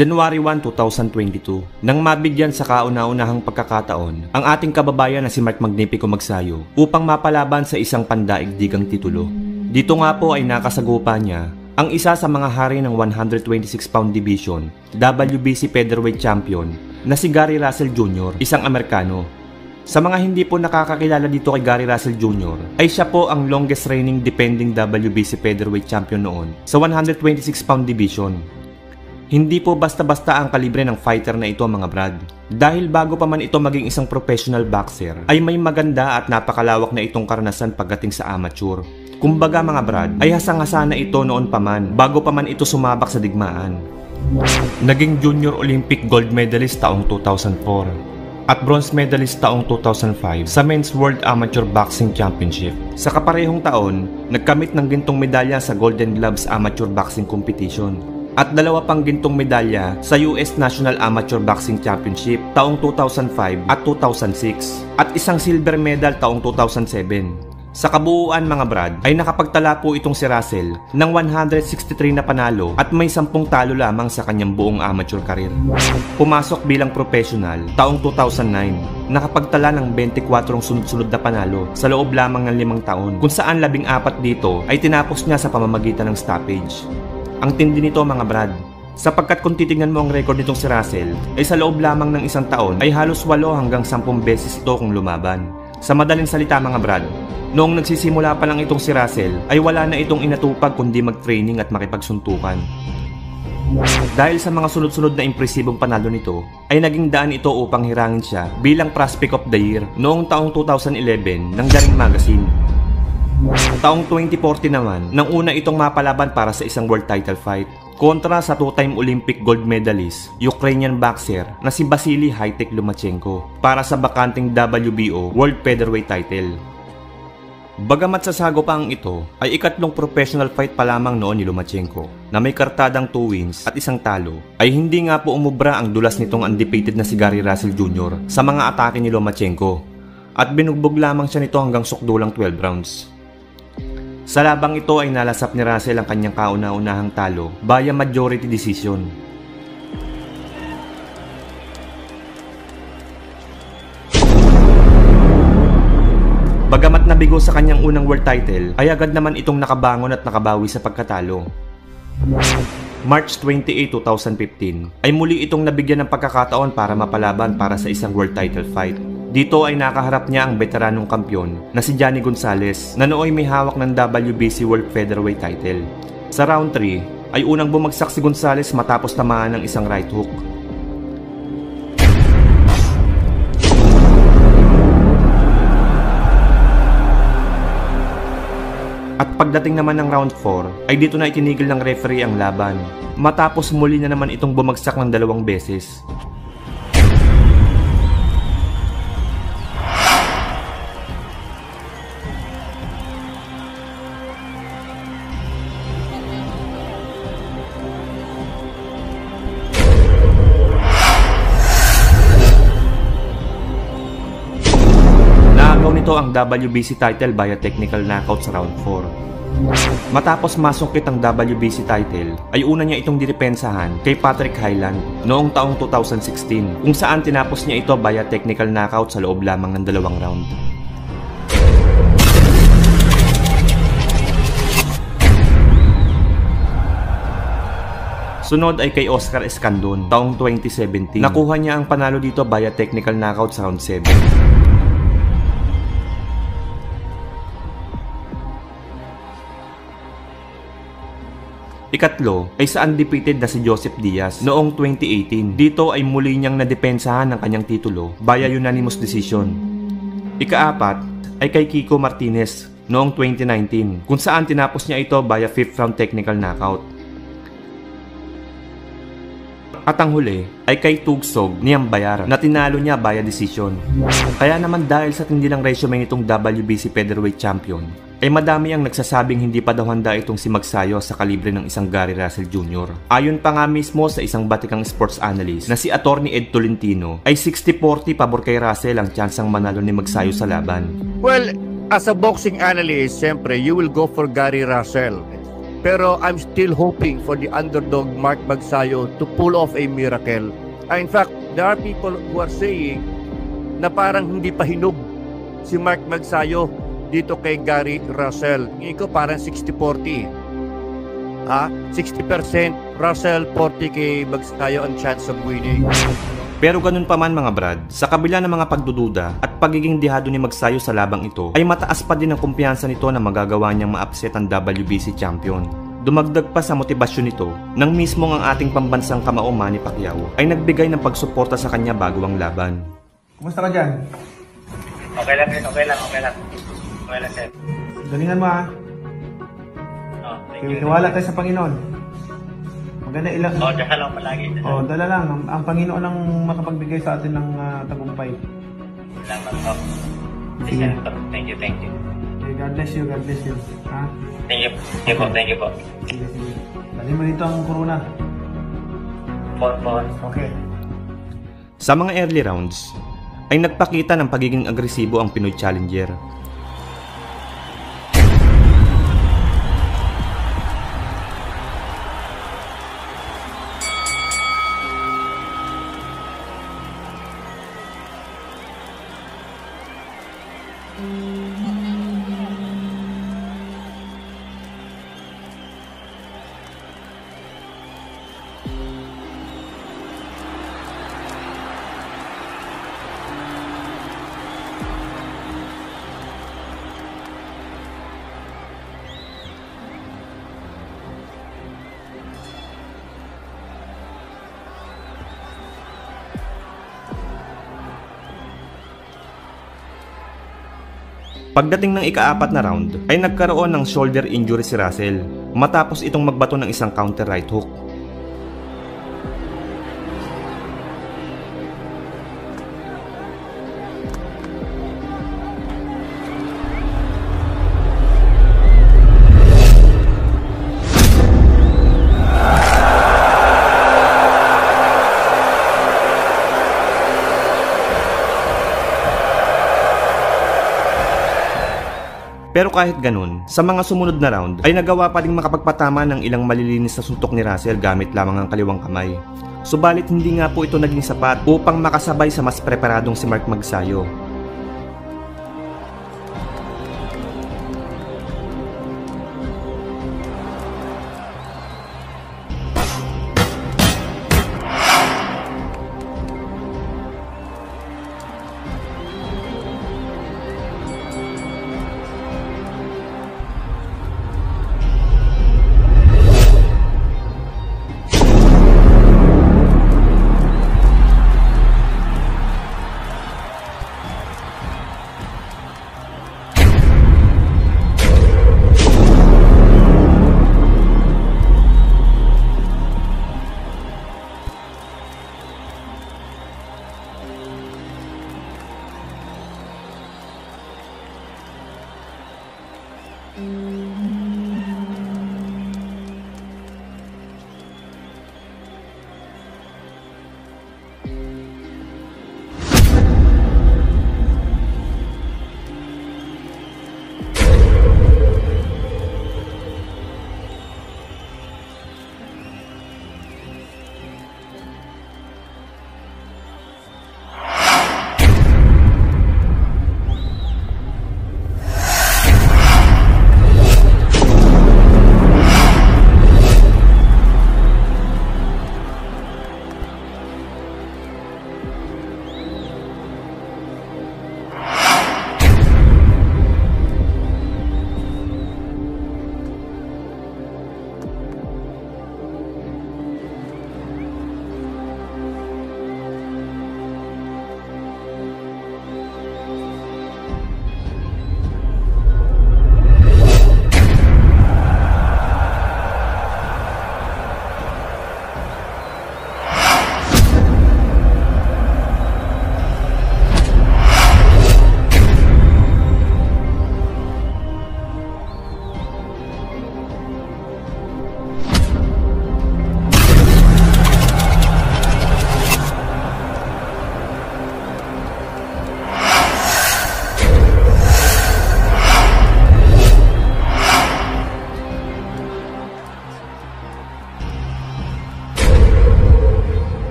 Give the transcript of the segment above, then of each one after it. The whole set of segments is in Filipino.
January 1, 2022, nang mabigyan sa kauna-unahang pagkakataon ang ating kababayan na si Mark Magnifico Magsayo upang mapalaban sa isang pandaigdigang titulo. Dito nga po ay nakasagupa niya ang isa sa mga hari ng 126-pound division, WBC Featherweight Champion na si Gary Russell Jr., isang Amerikano. Sa mga hindi po nakakakilala dito kay Gary Russell Jr., ay siya po ang longest reigning defending WBC Featherweight Champion noon sa 126-pound division. Hindi po basta-basta ang kalibre ng fighter na ito mga brad. Dahil bago pa man ito maging isang professional boxer, ay may maganda at napakalawak na itong karanasan pagdating sa amateur. Kumbaga mga brad, ay hasang-hasa na ito noon pa man, bago pa man ito sumabak sa digmaan. Naging Junior Olympic Gold Medalist taong 2004 at Bronze Medalist taong 2005 sa Men's World Amateur Boxing Championship. Sa kaparehong taon, nagkamit ng gintong medalya sa Golden Gloves Amateur Boxing Competition at dalawa pang gintong medalya sa US National Amateur Boxing Championship taong 2005 at 2006 at isang silver medal taong 2007. Sa kabuuan mga brad ay nakapagtala po itong si Russell ng 163 na panalo at may 10 talo lamang sa kanyang buong amateur career. Pumasok bilang professional taong 2009, nakapagtala ng 24 sunod-sunod na panalo sa loob lamang ng 5 taon kung saan 14 dito ay tinapos niya sa pamamagitan ng stoppage. Ang tindi nito mga brad, sapagkat kung titingnan mo ang record nitong si Russell ay sa loob lamang ng 1 taon ay halos 8 hanggang 10 beses ito kung lumaban. Sa madaling salita mga brad, noong nagsisimula pa lang itong si Russell ay wala na itong inatupag kundi mag-training at makipagsuntukan. Dahil sa mga sunod-sunod na impresibong panalo nito ay naging daan ito upang hirangin siya bilang Prospect of the Year noong taong 2011 ng The Ring Magazine. Taong 2014 naman, nang una itong mapalaban para sa isang world title fight kontra sa 2-time Olympic gold medalist, Ukrainian boxer na si Vasily High-Tech Lomachenko para sa bakanting WBO World Featherweight title. Bagamat sa sagupang ito ay ikatlong professional fight pa lamang noon ni Lomachenko na may kartadang 2 wins at 1 talo, ay hindi nga po umubra ang dulas nitong undefeated na si Gary Russell Jr. sa mga atake ni Lomachenko at binugbog lamang siya nito hanggang sukdulang 12 rounds. Sa labang ito ay nalasap ni Russell ang kanyang kauna-unahang talo via majority decision. Bagamat nabigo sa kanyang unang world title, ay agad naman itong nakabangon at nakabawi sa pagkatalo. March 28, 2015 ay muli itong nabigyan ng pagkakataon para mapalaban para sa isang world title fight. Dito ay nakaharap niya ang veteranong kampyon na si Johnny Gonzalez na nooy may hawak ng WBC World Featherweight title. Sa round 3 ay unang bumagsak si Gonzalez matapos tamaan ng isang right hook. At pagdating naman ng round 4 ay dito na itinigil ng referee ang laban matapos muli na naman itong bumagsak ng 2 beses. Nito ang WBC title via technical knockout sa round 4. Matapos masungkit ang WBC title, ay una niya itong didepensahan kay Patrick Hyland noong taong 2016 kung saan tinapos niya ito via technical knockout sa loob lamang ng 2 round. Sunod ay kay Oscar Escandon taong 2017. Nakuha niya ang panalo dito via technical knockout sa round 7. Ikatlo ay sa undefeated na si Joseph Diaz noong 2018. Dito ay muli niyang nadepensahan ang kanyang titulo via unanimous decision. Ika-4 ay kay Kiko Martinez noong 2019 kung saan tinapos niya ito via 5th round technical knockout. At ang huli ay kay Tugsog Niambayar na tinalo niya via decision. Kaya naman dahil sa tindi ng resume nitong WBC Featherweight Champion, ay madami ang nagsasabing hindi pa daw handa itong si Magsayo sa kalibre ng isang Gary Russell Jr. Ayon pa nga mismo sa isang batikang sports analyst na si Attorney Ed Tolentino, ay 60-40 pabor kay Russell ang tsansang manalo ni Magsayo sa laban. Well, as a boxing analyst, siyempre, you will go for Gary Russell. Pero I'm still hoping for the underdog Mark Magsayo to pull off a miracle. In fact, there are people who are saying na parang hindi pa hinog si Mark Magsayo dito kay Gary Russell. Ngayon ko parang 60-40. 60% Russell, 40 kay Magsayo ang chance of winning. Pero ganun pa man mga brad, sa kabila ng mga pagdududa at pagiging dihado ni Magsayo sa labang ito, ay mataas pa din ang kumpiyansa nito na magagawa niyang ma-upset ang WBC champion. Dumagdag pa sa motibasyon nito nang mismo ang ating pambansang kamao Manny Pacquiao ay nagbigay ng pagsuporta sa kanya bago ang laban. Kumusta ka dyan? Okay lang, okay lang. Okay lang, sir. Galingan mo ha. Thank you. Tiwala tayo sa Panginoon. Maganda ilang... Dala lang palagi. Dala lang. Ang Panginoon ang makapagbigay sa atin ng tagumpay. Salamat po. Sige. Thank you. Okay, God bless you. Ha? Thank you po. Sige. Dali mo dito ang corona. Po. Okay. Sa mga early rounds, ay nagpakita ng pagiging agresibo ang Pinoy challenger. Pagdating ng ika-4 na round, ay nagkaroon ng shoulder injury si Russell matapos itong magbato ng isang counter right hook. Pero kahit ganun, sa mga sumunod na round ay nagawa pa rin makapagpatama ng ilang malilinis na suntok ni Russell gamit lamang ang kaliwang kamay. Subalit hindi nga po ito naging sapat upang makasabay sa mas preparadong si Mark Magsayo.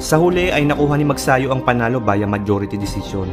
Sa huli ay nakuha ni Magsayo ang panalo via majority decision.